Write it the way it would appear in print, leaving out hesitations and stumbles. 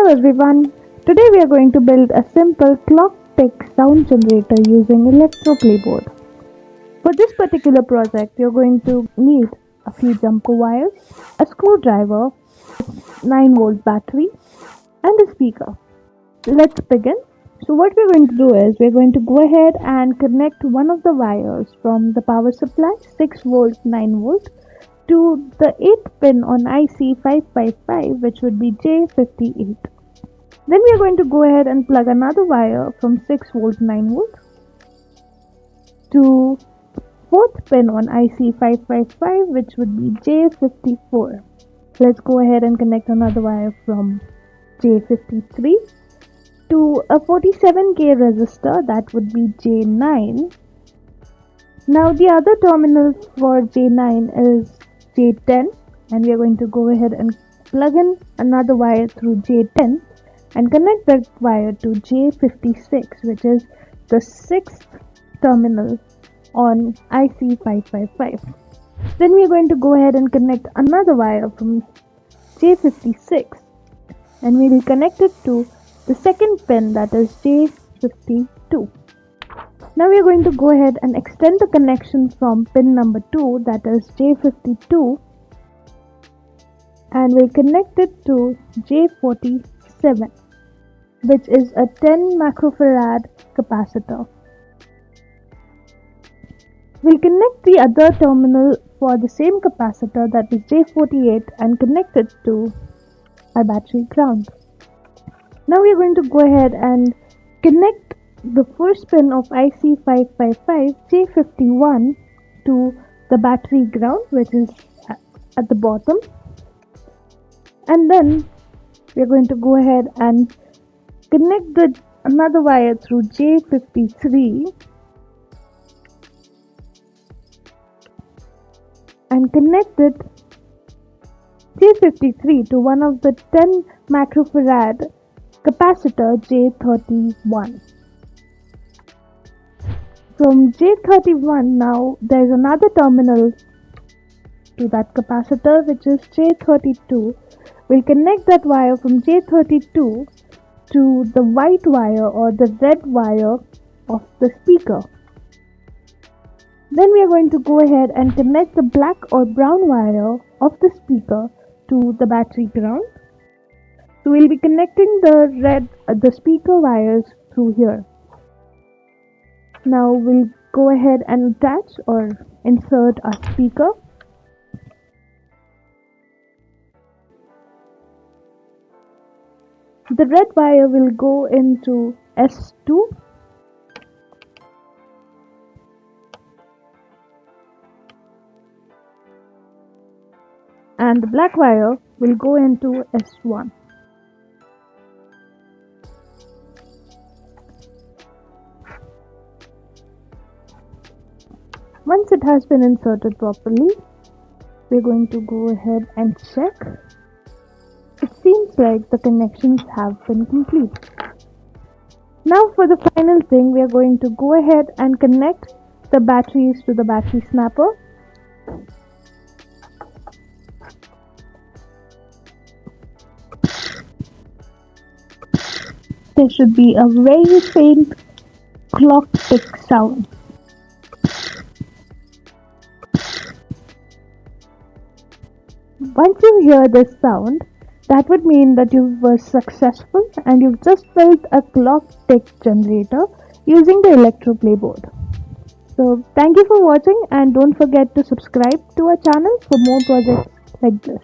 Hello everyone, today we are going to build a simple clock tick sound generator using ElectroPlay Board. For this particular project, you're going to need a few jumper wires, a screwdriver, 9-volt battery and a speaker. Let's begin. So what we're going to do is we're going to go ahead and connect one of the wires from the power supply 6-volt 9-volt to the 8th pin on IC555, which would be J58. Then we are going to go ahead and plug another wire from 6-volt 9-volt to 4th pin on IC555, which would be J54. Let's go ahead and connect another wire from J53 to a 47K resistor, that would be J9. Now the other terminal for J9 is J10, and we are going to go ahead and plug in another wire through J10 and connect that wire to J56, which is the 6th terminal on IC555. Then we are going to go ahead and connect another wire from J56 and we will connect it to the 2nd pin, that is J52. Now we are going to go ahead and extend the connection from pin number 2, that is J52, and we'll connect it to J47, which is a 10 microfarad capacitor. We'll connect the other terminal for the same capacitor, that is J48, and connect it to our battery ground. Now we are going to go ahead and connect the first pin of IC555 J51 to the battery ground, which is at the bottom, and then we are going to go ahead and connect another wire through J53 and connect it J53 to one of the 10 microfarad capacitor J31. From J31 now there is another terminal to that capacitor, which is J32. We'll connect that wire from J32 to the white wire or the red wire of the speaker. Then we are going to go ahead and connect the black or brown wire of the speaker to the battery ground. So we'll be connecting the speaker wires through here. Now we'll go ahead and attach or insert our speaker. The red wire will go into S2 and the black wire will go into S1. Once it has been inserted properly, we're going to go ahead and check. It seems like the connections have been complete. Now for the final thing, we are going to go ahead and connect the batteries to the battery snapper. There should be a very faint clock tick sound. Once you hear this sound, that would mean that you were successful and you've just built a clock tick generator using the ElectroPlay Board. So thank you for watching and don't forget to subscribe to our channel for more projects like this.